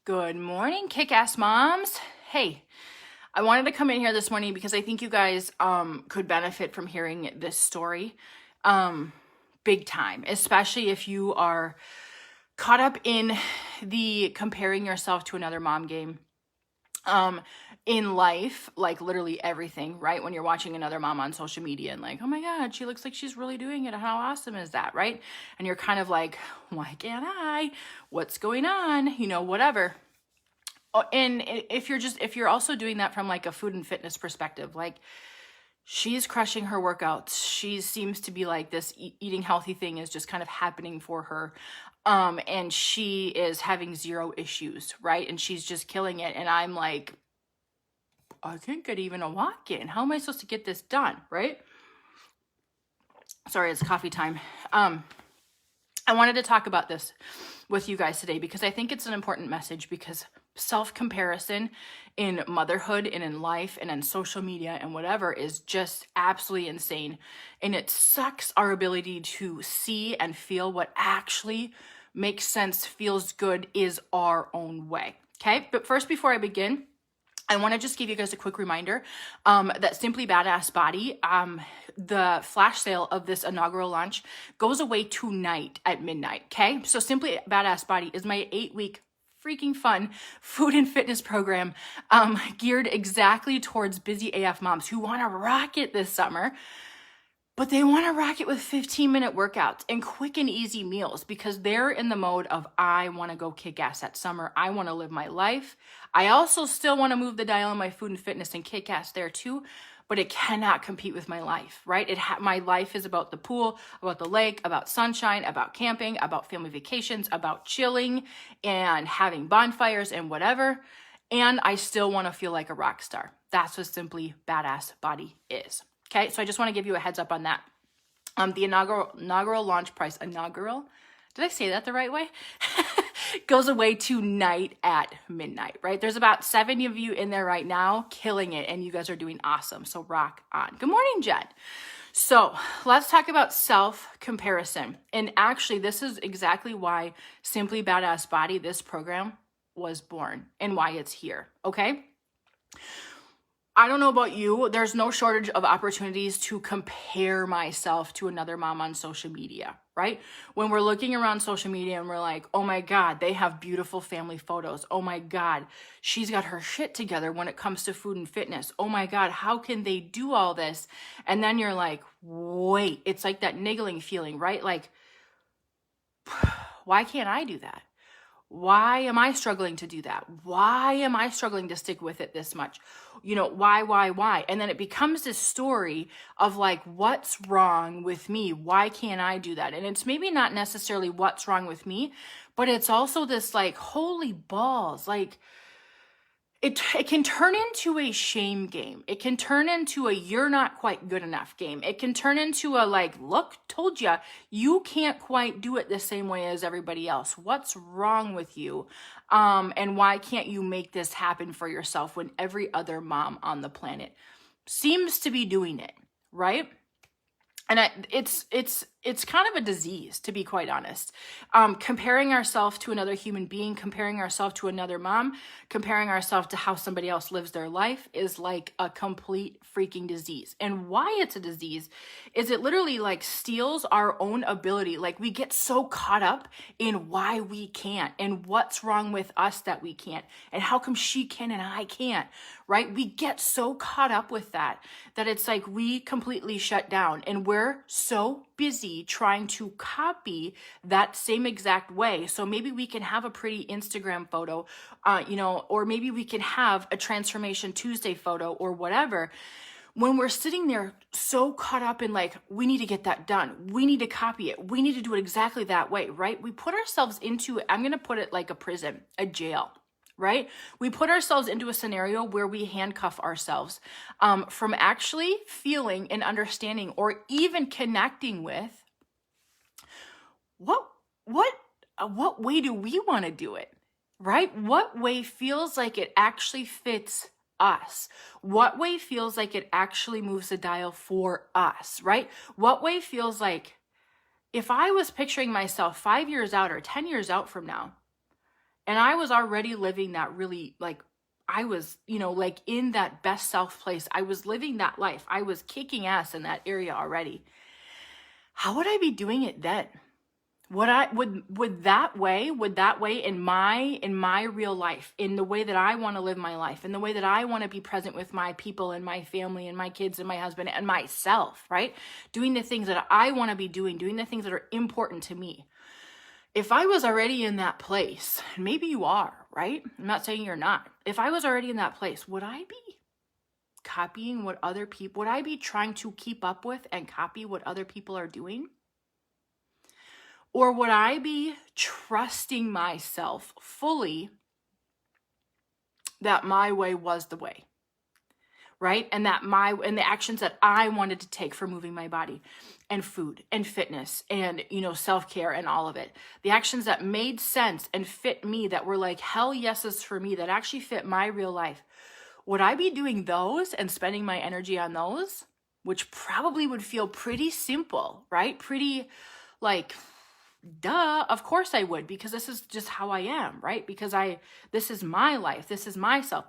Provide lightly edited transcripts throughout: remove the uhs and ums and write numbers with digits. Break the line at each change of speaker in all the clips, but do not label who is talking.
Good morning, kick-ass moms. Hey, I wanted to come in here this morning because I think you guys could benefit from hearing this story big time, especially if you are caught up in the comparing yourself to another mom game in life, like literally everything, right? When you're watching another mom on social media and like, oh my God, she looks like she's really doing it. How awesome is that, right? And you're kind of like, why can't I? What's going on? Whatever. Oh, and if you're also doing that from like a food and fitness perspective, like she's crushing her workouts. She seems to be like this eating healthy thing is just kind of happening for her. And she is having zero issues, right? And she's just killing it. And I'm like, I can't get even a walk in. How am I supposed to get this done, right? Sorry, it's coffee time. I wanted to talk about this with you guys today because I think it's an important message, because self-comparison in motherhood and in life and in social media and whatever is just absolutely insane. And it sucks our ability to see and feel what actually makes sense, feels good, is our own way. Okay, but first, before I begin, I want to just give you guys a quick reminder that Simply Badass Body, the flash sale of this inaugural launch goes away tonight at midnight, okay? So Simply Badass Body is my 8-week freaking fun food and fitness program geared exactly towards busy AF moms who want to rock it this summer, but they want to rock it with 15-minute workouts and quick and easy meals because they're in the mode of, I want to go kick ass that summer. I want to live my life. I also still want to move the dial on my food and fitness and kick ass there too, but it cannot compete with my life, right? My life is about the pool, about the lake, about sunshine, about camping, about family vacations, about chilling and having bonfires and whatever. And I still want to feel like a rock star. That's what Simply Badass Body is. Okay, so I just want to give you a heads up on that. The inaugural launch price, did I say that the right way? Goes away tonight at midnight, right? There's about 70 of you in there right now killing it, and you guys are doing awesome, so rock on. Good morning, Jen. So let's talk about self-comparison. And actually, this is exactly why Simply Badass Body, this program, was born and why it's here, okay? I don't know about you, there's no shortage of opportunities to compare myself to another mom on social media, right? When we're looking around social media and we're like, oh my God, they have beautiful family photos. Oh my God, she's got her shit together when it comes to food and fitness. Oh my God, how can they do all this? And then you're like, wait, it's like that niggling feeling, right? Like, why can't I do that? Why am I struggling to do that? Why am I struggling to stick with it this much? Why? And then it becomes this story of like, what's wrong with me? Why can't I do that? And it's maybe not necessarily what's wrong with me, but it's also this like, holy balls, like, it can turn into a shame game. It can turn into a you're not quite good enough game. It can turn into a like, look, told ya, you can't quite do it the same way as everybody else. What's wrong with you? And why can't you make this happen for yourself when every other mom on the planet seems to be doing it, right? And it's kind of a disease, to be quite honest. Comparing ourselves to another human being, comparing ourselves to another mom, comparing ourselves to how somebody else lives their life is like a complete freaking disease. And why it's a disease is it literally like steals our own ability. Like we get so caught up in why we can't and what's wrong with us that we can't and how come she can and I can't, right? We get so caught up with that it's like we completely shut down and we're so busy trying to copy that same exact way. So maybe we can have a pretty Instagram photo, or maybe we can have a Transformation Tuesday photo or whatever. When we're sitting there so caught up in like, we need to get that done. We need to copy it. We need to do it exactly that way, right? We put ourselves into, I'm going to put it like a prison, a jail. Right? We put ourselves into a scenario where we handcuff ourselves from actually feeling and understanding or even connecting with what way do we want to do it, right? What way feels like it actually fits us? What way feels like it actually moves the dial for us, right? What way feels like if I was picturing myself 5 years out or 10 years out from now, And I was already living that really, like, I was, like in that best self place. I was living that life. I was kicking ass in that area already. How would I be doing it then? Would that way in my real life, in the way that I want to live my life, in the way that I want to be present with my people and my family and my kids and my husband and myself, right? Doing the things that I want to be doing the things that are important to me. If I was already in that place, and maybe you are, right? I'm not saying you're not. If I was already in that place, would I be copying what other people, would I be trying to keep up with and copy what other people are doing? Or would I be trusting myself fully that my way was the way, right? And that and the actions that I wanted to take for moving my body and food and fitness and, self-care and all of it. The actions that made sense and fit me, that were like hell yeses for me, that actually fit my real life. Would I be doing those and spending my energy on those? Which probably would feel pretty simple, right? Pretty like, duh, of course I would, because this is just how I am, right? Because this is my life. This is myself.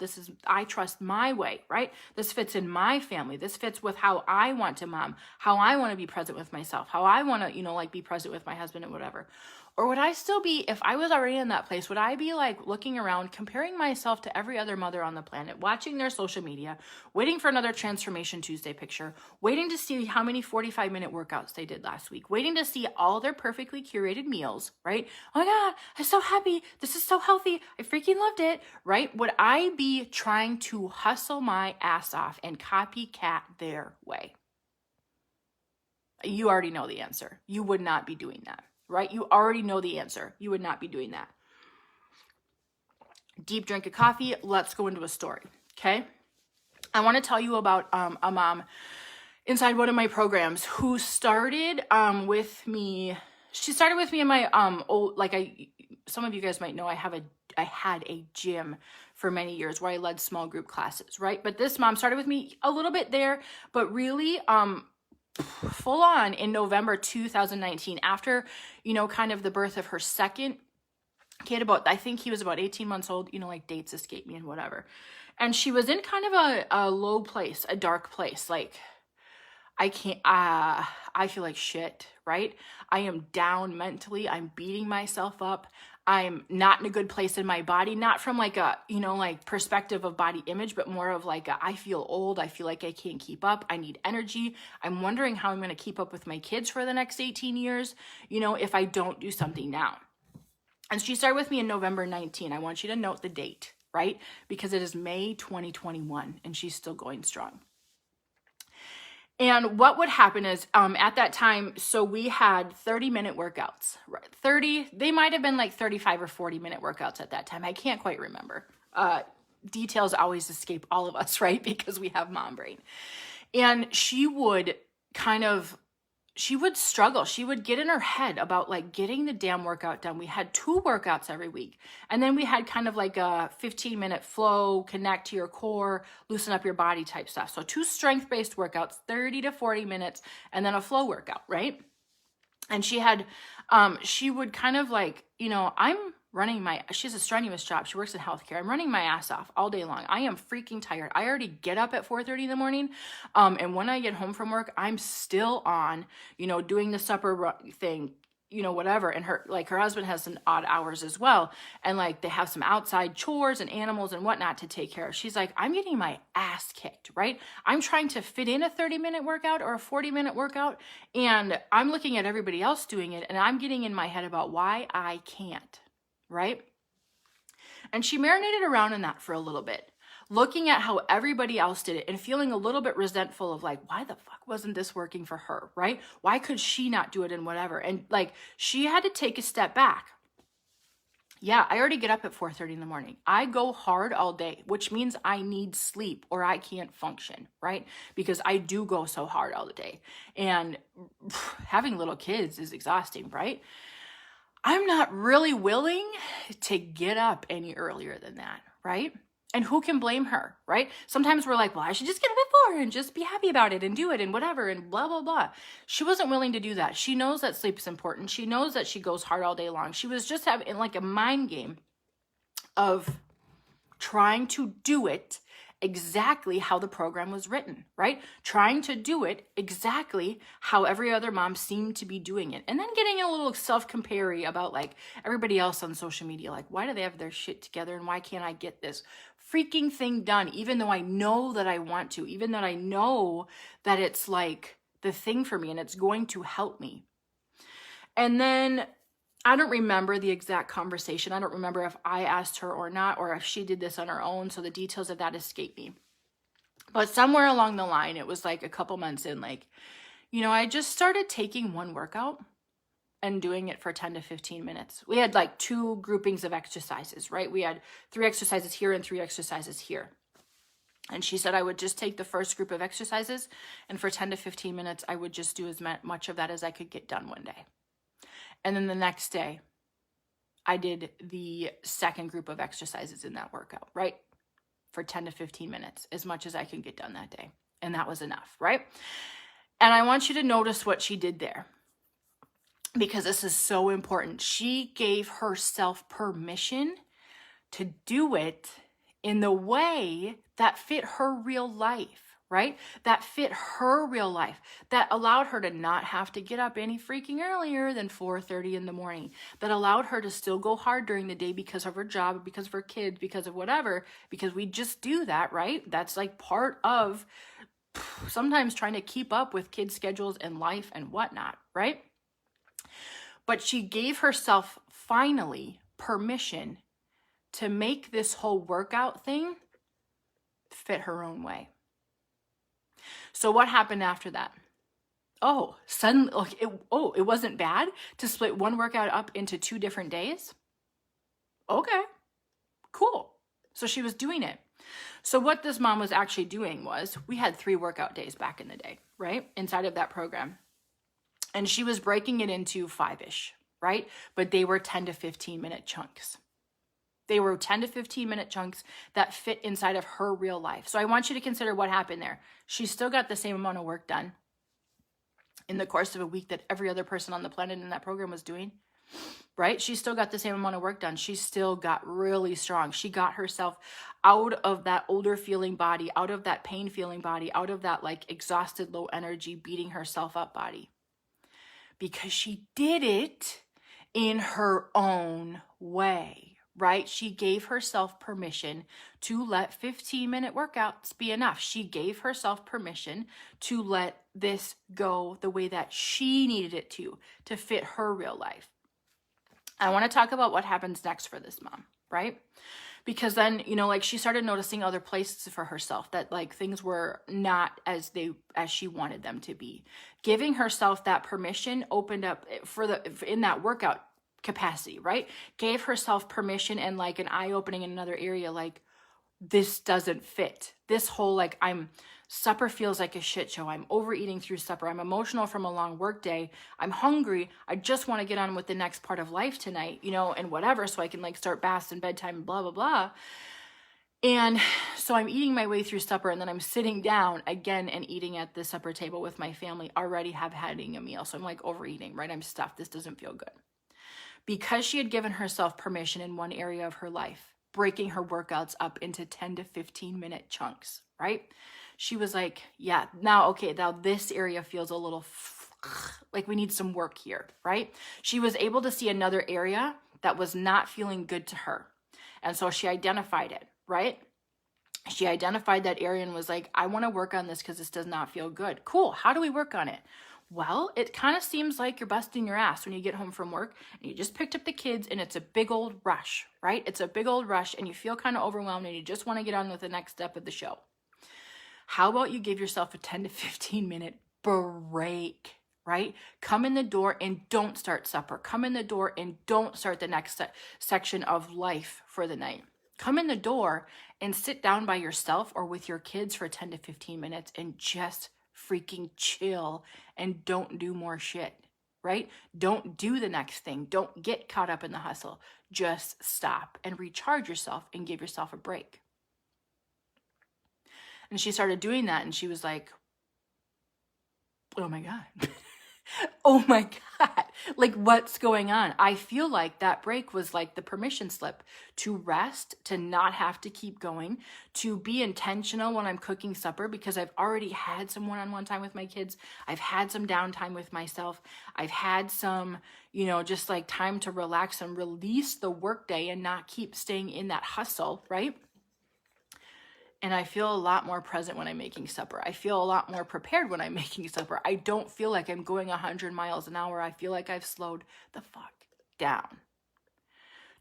I trust my way, right? This fits in my family. This fits with how I want to mom, how I want to be present with myself, how I want to, be present with my husband and whatever. Or would I still be, if I was already in that place, would I be like looking around, comparing myself to every other mother on the planet, watching their social media, waiting for another Transformation Tuesday picture, waiting to see how many 45-minute workouts they did last week, waiting to see all their perfectly curated meals, right? Oh my God, I'm so happy. This is so healthy. I freaking loved it, right? Would I be trying to hustle my ass off and copycat their way? You already know the answer. You would not be doing that. Right? You already know the answer. You would not be doing that. Deep drink of coffee. Let's go into a story. Okay. I want to tell you about a mom inside one of my programs who started with me. She started with me in my some of you guys might know I had a gym for many years where I led small group classes, right? But this mom started with me a little bit there, but really full on in November 2019, after, kind of the birth of her second kid. I think he was about 18 months old, dates escape me and whatever. And she was in kind of a low place, a dark place. Like, I feel like shit, right? I am down mentally. I'm beating myself up. I'm not in a good place in my body, not from like a, perspective of body image, but more of like I feel old. I feel like I can't keep up. I need energy. I'm wondering how I'm going to keep up with my kids for the next 18 years, if I don't do something now. And she started with me in November 19. I want you to note the date, right? Because it is May 2021 and she's still going strong. And what would happen is at that time, so we had 30-minute workouts, right? They might have been like 35 or 40-minute workouts at that time. I can't quite remember. Details always escape all of us, right? Because we have mom brain. And she would struggle. She would get in her head about like getting the damn workout done. We had 2 workouts every week. And then we had kind of like a 15-minute flow, connect to your core, loosen up your body type stuff. So 2 strength-based workouts, 30 to 40 minutes, and then a flow workout, right? And she would kind of like, she has a strenuous job. She works in healthcare. I'm running my ass off all day long. I am freaking tired. I already get up at 4:30 in the morning. And when I get home from work, I'm still on, doing the supper thing, whatever. And her husband has some odd hours as well. And like, they have some outside chores and animals and whatnot to take care of. She's like, I'm getting my ass kicked, right? I'm trying to fit in a 30-minute workout or a 40-minute workout. And I'm looking at everybody else doing it. And I'm getting in my head about why I can't. Right? And she marinated around in that for a little bit, looking at how everybody else did it and feeling a little bit resentful of like, why the fuck wasn't this working for her? Right? Why could she not do it and whatever? And like, she had to take a step back. Yeah, I already get up at 4:30 in the morning. I go hard all day, which means I need sleep or I can't function, right? Because I do go so hard all the day. And having little kids is exhausting, right? I'm not really willing to get up any earlier than that, right? And who can blame her, right? Sometimes we're like, well, I should just get up at 4 and just be happy about it and do it and whatever and blah, blah, blah. She wasn't willing to do that. She knows that sleep is important. She knows that she goes hard all day long. She was just having like a mind game of trying to do it exactly how the program was written, right? Trying to do it exactly how every other mom seemed to be doing it. And then getting a little self-compare about like everybody else on social media. Like, why do they have their shit together and why can't I get this freaking thing done? Even though I know that I want to, even though I know that it's like the thing for me and it's going to help me. And then I don't remember the exact conversation. I don't remember if I asked her or not, or if she did this on her own. So the details of that escape me. But somewhere along the line, it was like a couple months in, like, I just started taking one workout and doing it for 10 to 15 minutes. We had like 2 groupings of exercises, right? We had 3 exercises here and 3 exercises here. And she said I would just take the first group of exercises, and for 10 to 15 minutes, I would just do as much of that as I could get done one day. And then the next day, I did the second group of exercises in that workout, right? For 10 to 15 minutes, as much as I could get done that day. And that was enough, right? And I want you to notice what she did there, because this is so important. She gave herself permission to do it in the way that fit her real life. Right? That fit her real life, that allowed her to not have to get up any freaking earlier than 4:30 in the morning, that allowed her to still go hard during the day because of her job, because of her kids, because of whatever, because we just do that, right? That's like part of sometimes trying to keep up with kids' schedules and life and whatnot, right? But she gave herself finally permission to make this whole workout thing fit her own way. So what happened after that? Suddenly, it wasn't bad to split one workout up into 2 different days? Okay, cool. So she was doing it. So what this mom was actually doing was, we had 3 workout days back in the day, right? Inside of that program. And she was breaking it into 5-ish, right? But they were 10 to 15 minute chunks. They were 10 to 15 minute chunks that fit inside of her real life. So I want you to consider what happened there. She still got the same amount of work done in the course of a week that every other person on the planet in that program was doing, right? She still got the same amount of work done. She still got really strong. She got herself out of that older feeling body, out of that pain feeling body, out of that like exhausted, low energy, beating herself up body. Because she did it in her own way. Right? She gave herself permission to let 15-minute workouts be enough. She gave herself permission to let this go the way that she needed it to fit her real life. I want to talk about what happens next for this mom, right? Because then, like she started noticing other places for herself that like things were not as she wanted them to be. Giving herself that permission opened up in that workout capacity, right? Gave herself permission and like an eye-opening in another area, like this doesn't fit. This whole like supper feels like a shit show. I'm overeating through supper. I'm emotional from a long work day. I'm hungry. I just want to get on with the next part of life tonight, and whatever, so I can like start bath and bedtime and blah, blah, blah. And so I'm eating my way through supper, and then I'm sitting down again and eating at the supper table with my family, already having a meal. So I'm like overeating, right? I'm stuffed. This doesn't feel good. Because she had given herself permission in one area of her life, breaking her workouts up into 10 to 15 minute chunks, right? She was like, yeah, now this area feels a little like we need some work here, right? She was able to see another area that was not feeling good to her. And so she identified it, right? She identified that area and was like, I want to work on this because this does not feel good. Cool. How do we work on it? Well, it kind of seems like you're busting your ass when you get home from work and you just picked up the kids and it's a big old rush, right? It's a big old rush and you feel kind of overwhelmed and you just want to get on with the next step of the show. How about you give yourself a 10 to 15 minute break, right? Come in the door and don't start supper. Come in the door and don't start the next section of life for the night. Come in the door and sit down by yourself or with your kids for 10 to 15 minutes and just freaking chill and don't do more shit, right? Don't do the next thing. Don't get caught up in the hustle. Just stop and recharge yourself and give yourself a break. And she started doing that and she was like, oh my God, Oh my God. Like, what's going on? I feel like that break was like the permission slip to rest, to not have to keep going, to be intentional when I'm cooking supper, because I've already had some one-on-one time with my kids. I've had some downtime with myself. I've had some, just like time to relax and release the workday and not keep staying in that hustle, right? And I feel a lot more present when I'm making supper. I feel a lot more prepared when I'm making supper. I don't feel like I'm going 100 miles an hour. I feel like I've slowed the fuck down.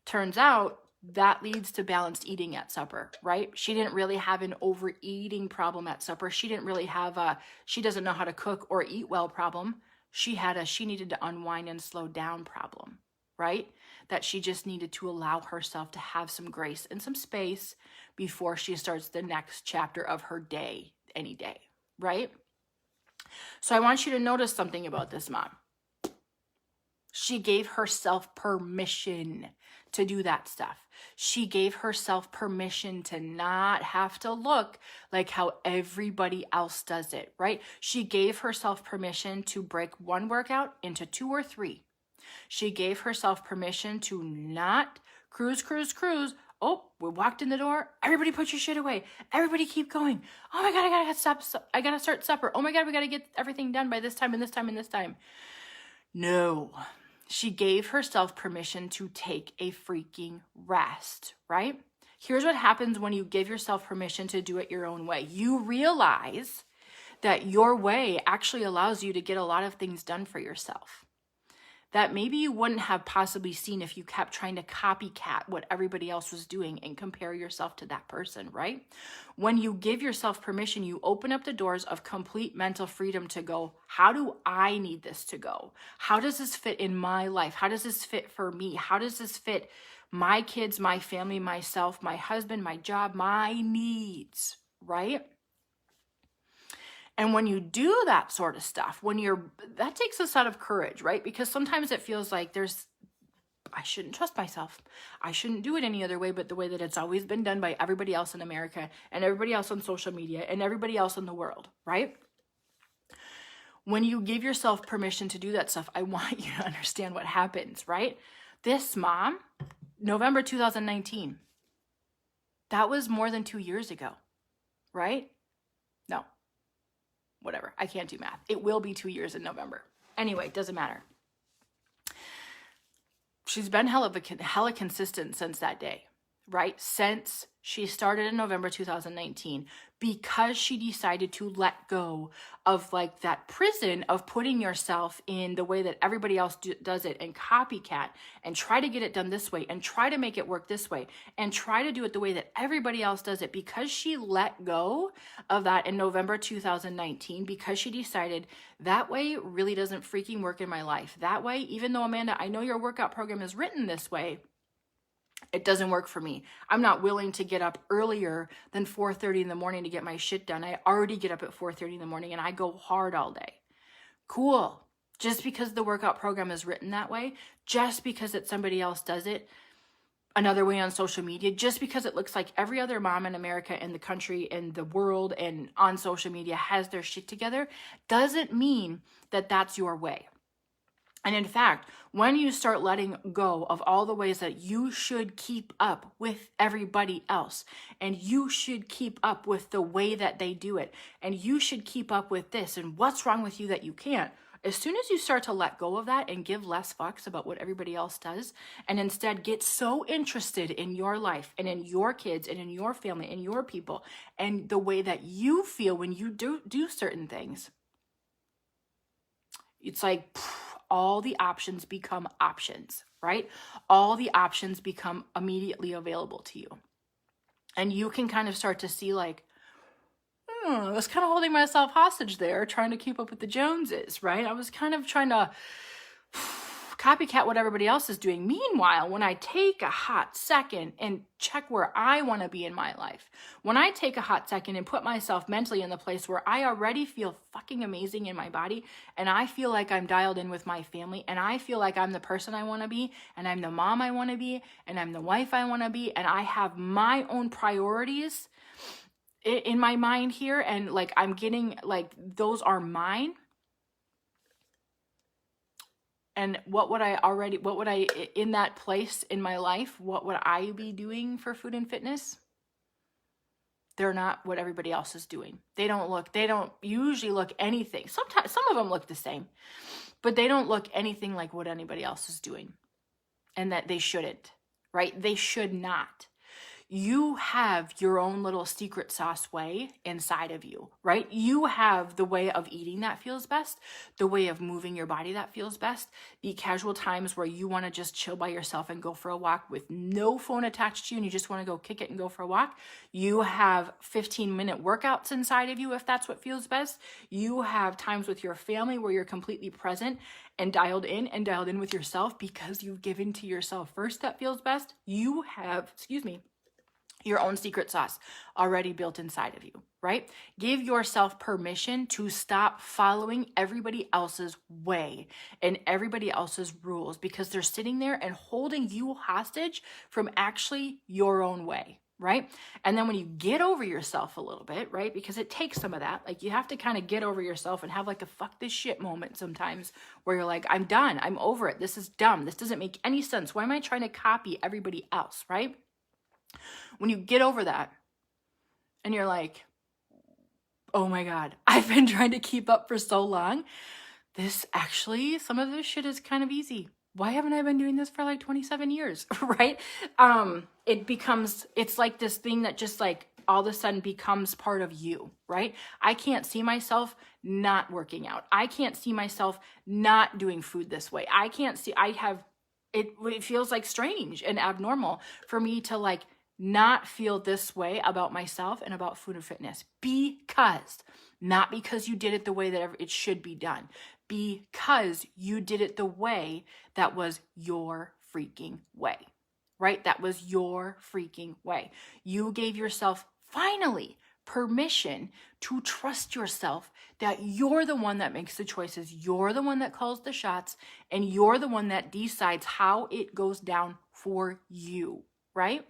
Turns out that leads to balanced eating at supper, right? She didn't really have an overeating problem at supper. She didn't really have she doesn't know how to cook or eat well problem. She needed to unwind and slow down problem, right? That she just needed to allow herself to have some grace and some space before she starts the next chapter of her day, any day, right? So I want you to notice something about this mom. She gave herself permission to do that stuff. She gave herself permission to not have to look like how everybody else does it, right? She gave herself permission to break one workout into 2 or 3. She gave herself permission to not cruise. Oh, we walked in the door. Everybody put your shit away. Everybody keep going. Oh my God, I gotta start supper. Oh my God, we gotta get everything done by this time and this time and this time. No. She gave herself permission to take a freaking rest, right? Here's what happens when you give yourself permission to do it your own way. You realize that your way actually allows you to get a lot of things done for yourself that maybe you wouldn't have possibly seen if you kept trying to copycat what everybody else was doing and compare yourself to that person, right? When you give yourself permission, you open up the doors of complete mental freedom to go, how do I need this to go? How does this fit in my life? How does this fit for me? How does this fit my kids, my family, myself, my husband, my job, my needs, right? And when you do that sort of stuff, that takes us out of courage, right? Because sometimes it feels like I shouldn't trust myself. I shouldn't do it any other way but the way that it's always been done by everybody else in America and everybody else on social media and everybody else in the world, right? When you give yourself permission to do that stuff, I want you to understand what happens, right? This mom, November 2019, that was more than 2 years ago, right? No. Whatever. I can't do math. It will be 2 years in November. Anyway, doesn't matter. She's been hella consistent since that day, right? Since she started in November 2019, because she decided to let go of like that prison of putting yourself in the way that everybody else does it and copycat and try to get it done this way and try to make it work this way and try to do it the way that everybody else does it. Because she let go of that in November 2019, because she decided that way really doesn't freaking work in my life. That way, even though Amanda, I know your workout program is written this way, it doesn't work for me. I'm not willing to get up earlier than 4:30 in the morning to get my shit done. I already get up at 4:30 in the morning and I go hard all day. Cool. Just because the workout program is written that way, just because somebody else does it another way on social media, just because it looks like every other mom in America and the country and the world and on social media has their shit together, doesn't mean that that's your way. And in fact, when you start letting go of all the ways that you should keep up with everybody else, and you should keep up with the way that they do it, and you should keep up with this, and what's wrong with you that you can't, as soon as you start to let go of that and give less fucks about what everybody else does, and instead get so interested in your life and in your kids and in your family and your people and the way that you feel when you do certain things, it's like all the options become options, right? All the options become immediately available to you. And you can kind of start to see like, I was kind of holding myself hostage there, trying to keep up with the Joneses, right? I was kind of trying to copycat what everybody else is doing. Meanwhile, when I take a hot second and check where I want to be in my life, when I take a hot second and put myself mentally in the place where I already feel fucking amazing in my body, and I feel like I'm dialed in with my family, and I feel like I'm the person I want to be, and I'm the mom I want to be, and I'm the wife I want to be, and I have my own priorities in my mind here, and like I'm getting like those are mine. And in that place in my life, what would I be doing for food and fitness? They're not what everybody else is doing. They don't usually look anything. Sometimes some of them look the same, but they don't look anything like what anybody else is doing, and that they shouldn't, right? They should not. You have your own little secret sauce way inside of you, right? You have the way of eating that feels best, the way of moving your body that feels best, the casual times where you want to just chill by yourself and go for a walk with no phone attached to you and you just want to go kick it and go for a walk. You have 15-minute workouts inside of you if that's what feels best. You have times with your family where you're completely present and dialed in with yourself because you've given to yourself first that feels best. You have, your own secret sauce already built inside of you, right? Give yourself permission to stop following everybody else's way and everybody else's rules because they're sitting there and holding you hostage from actually your own way, right? And then when you get over yourself a little bit, right? Because it takes some of that. Like you have to kind of get over yourself and have like a fuck this shit moment sometimes where you're like, I'm done. I'm over it. This is dumb. This doesn't make any sense. Why am I trying to copy everybody else, right? When you get over that and you're like, oh my God, I've been trying to keep up for so long. Some of this shit is kind of easy. Why haven't I been doing this for like 27 years, right? It's like this thing that just like all of a sudden becomes part of you, right? I can't see myself not working out. I can't see myself not doing food this way. It feels like strange and abnormal for me to like not feel this way about myself and about food and fitness not because you did it the way that it should be done, because you did it the way that was your freaking way, right? That was your freaking way. You gave yourself finally permission to trust yourself that you're the one that makes the choices, you're the one that calls the shots, and you're the one that decides how it goes down for you, right?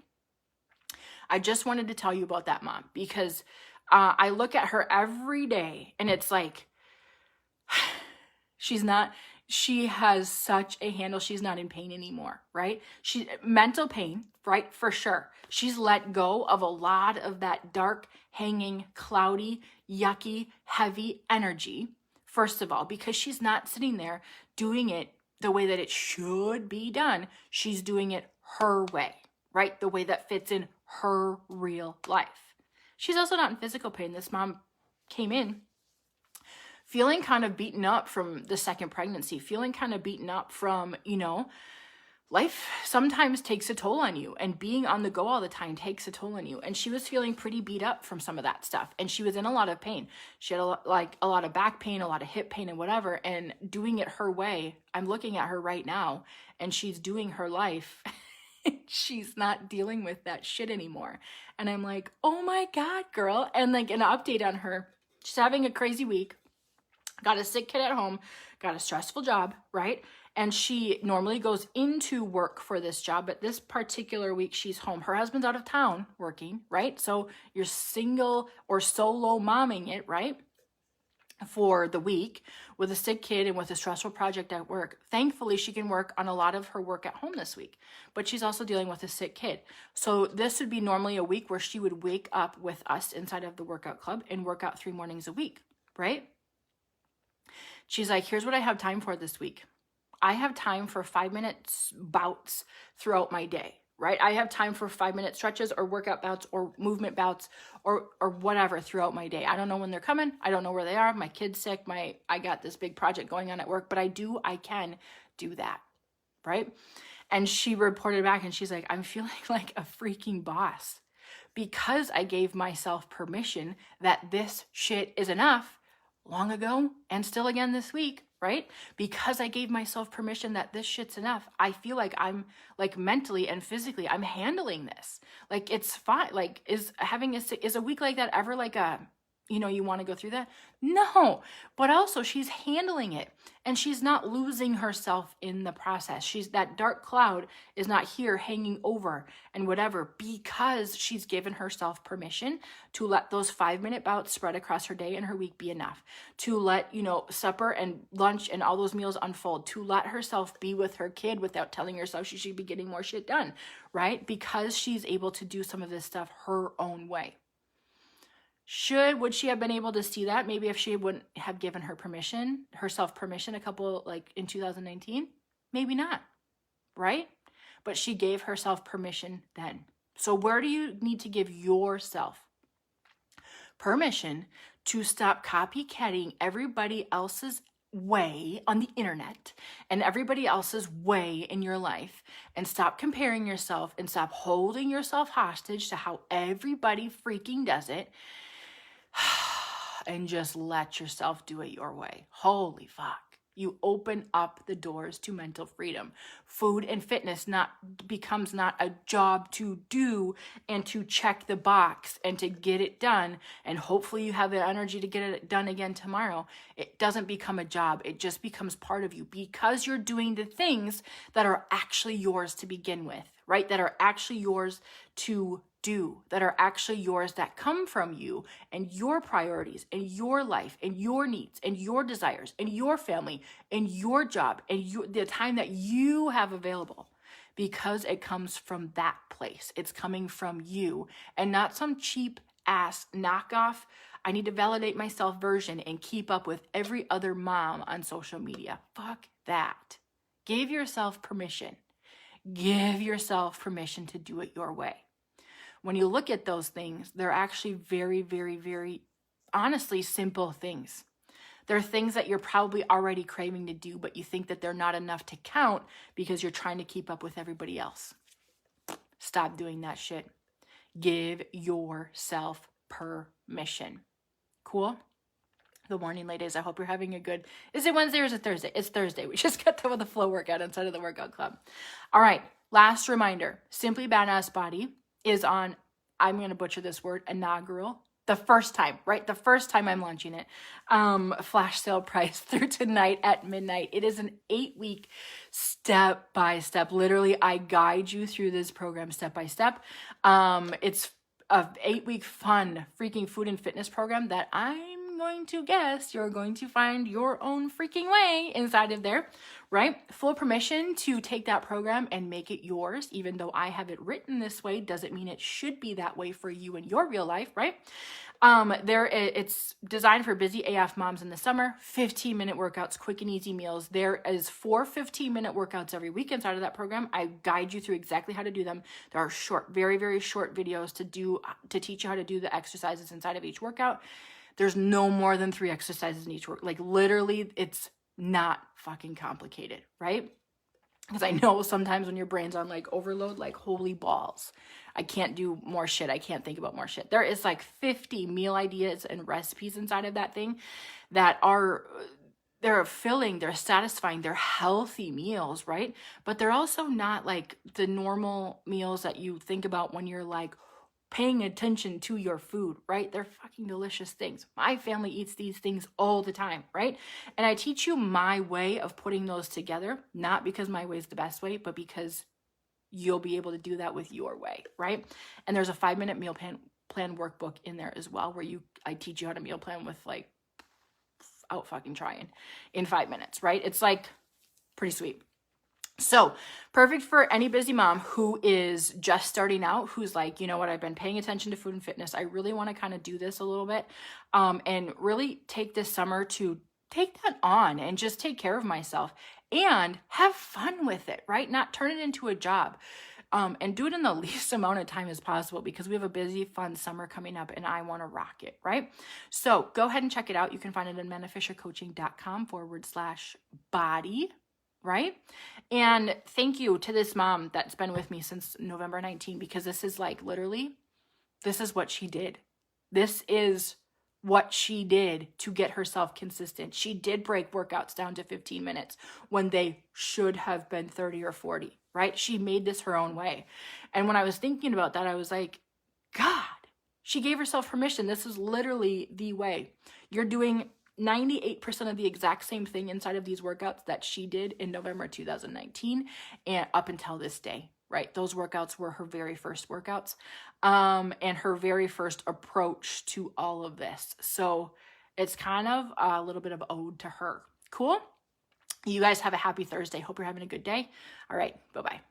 I just wanted to tell you about that mom because I look at her every day and it's like, she has such a handle. She's not in pain anymore, right? Mental pain, right? For sure. She's let go of a lot of that dark, hanging, cloudy, yucky, heavy energy, first of all, because she's not sitting there doing it the way that it should be done. She's doing it her way, right? The way that fits in her real life. She's also not in physical pain. This mom came in feeling kind of beaten up from the second pregnancy, feeling kind of beaten up from, life sometimes takes a toll on you, and being on the go all the time takes a toll on you. And she was feeling pretty beat up from some of that stuff. And she was in a lot of pain. She had a lot of back pain, a lot of hip pain and whatever, and doing it her way. I'm looking at her right now and she's doing her life. She's not dealing with that shit anymore. And I'm like, oh my God, girl. And like an update on her. She's having a crazy week. Got a sick kid at home, got a stressful job, right? And she normally goes into work for this job, but this particular week she's home. Her husband's out of town working, right? So you're single or solo momming it, right? For the week with a sick kid and with a stressful project at work. Thankfully, she can work on a lot of her work at home this week, but she's also dealing with a sick kid. So this would be normally a week where she would wake up with us inside of the workout club and work out 3 mornings a week, right? She's like, here's what I have time for this week. I have time for 5-minute bouts throughout my day, right? I have time for 5-minute stretches or workout bouts or movement bouts or whatever throughout my day. I don't know when they're coming. I don't know where they are. My kid's sick. I got this big project going on at work, but I can do that, right? And she reported back and she's like, I'm feeling like a freaking boss because I gave myself permission that this shit is enough long ago and still again this week, right? Because I gave myself permission that this shit's enough. I feel like I'm like mentally and physically, I'm handling this. Like it's fine. Like is a week like that ever like a you want to go through that? No, but also she's handling it and she's not losing herself in the process. That dark cloud is not here hanging over and whatever, because she's given herself permission to let those 5-minute bouts spread across her day and her week be enough, to let, supper and lunch and all those meals unfold, to let herself be with her kid without telling herself she should be getting more shit done, right? Because she's able to do some of this stuff her own way. Would she have been able to see that maybe if she wouldn't have given herself permission in 2019? Maybe not, right? But she gave herself permission then. So where do you need to give yourself permission to stop copycatting everybody else's way on the internet and everybody else's way in your life, and stop comparing yourself and stop holding yourself hostage to how everybody freaking does it? And just let yourself do it your way. Holy fuck. You open up the doors to mental freedom. Food and fitness becomes not a job to do and to check the box and to get it done. And hopefully you have the energy to get it done again tomorrow. It doesn't become a job. It just becomes part of you because you're doing the things that are actually yours to begin with, right? That are actually yours to do, that are actually yours, that come from you and your priorities and your life and your needs and your desires and your family and your job and the time that you have available, because it comes from that place. It's coming from you and not some cheap ass knockoff, I need to validate myself version and keep up with every other mom on social media. Fuck that. Give yourself permission. Give yourself permission to do it your way. When you look at those things, they're actually very, very, very honestly simple things. They're things that you're probably already craving to do, but you think that they're not enough to count because you're trying to keep up with everybody else. Stop doing that shit. Give yourself permission. Cool? Good morning, ladies. I hope you're having is it Wednesday or is it Thursday? It's Thursday. We just got done with the flow workout inside of the workout club. All right. Last reminder, Simply Badass Body is on, I'm going to butcher this word, inaugural, the first time I'm launching it, flash sale price through tonight at midnight. It is an 8-week step-by-step. Literally, I guide you through this program step-by-step. It's a 8-week fun freaking food and fitness program that I'm going to guess you're going to find your own freaking way inside of there, right? Full permission to take that program and make it yours. Even though I have it written this way, doesn't mean it should be that way for you in your real life, right? It's designed for busy AF moms in the summer, 15-minute workouts, quick and easy meals. There is 4 15-minute workouts every week inside of that program. I guide you through exactly how to do them. There are short, very, very short videos to teach you how to do the exercises inside of each workout. There's no more than 3 exercises in each work. Like literally, it's not fucking complicated, right? Because I know sometimes when your brain's on like overload, like holy balls, I can't do more shit. I can't think about more shit. There is like 50 meal ideas and recipes inside of that thing that they're filling, they're satisfying, they're healthy meals, right? But they're also not like the normal meals that you think about when you're like paying attention to your food, right? They're fucking delicious things. My family eats these things all the time, right? And I teach you my way of putting those together, not because my way is the best way, but because you'll be able to do that with your way, right? And there's a 5-minute meal plan workbook in there as well, where I teach you how to meal plan with like out fucking trying in 5 minutes, right? It's like pretty sweet. So perfect for any busy mom who is just starting out, who's like, you know what, I've been paying attention to food and fitness. I really want to kind of do this a little bit, and really take this summer to take that on and just take care of myself and have fun with it, right? Not turn it into a job, and do it in the least amount of time as possible, because we have a busy, fun summer coming up and I want to rock it, right? So go ahead and check it out. You can find it at AmandaFisherCoaching.com/body. Right? And thank you to this mom that's been with me since November 19, because this is like literally, this is what she did. This is what she did to get herself consistent. She did break workouts down to 15 minutes when they should have been 30 or 40, right? She made this her own way. And when I was thinking about that, I was like, God, She gave herself permission. This is literally the way. You're doing 98% of the exact same thing inside of these workouts that she did in November 2019 and up until this day, right? Those workouts were her very first workouts, and her very first approach to all of this. So it's kind of a little bit of ode to her. Cool? You guys have a happy Thursday. Hope you're having a good day. All right. Bye-bye.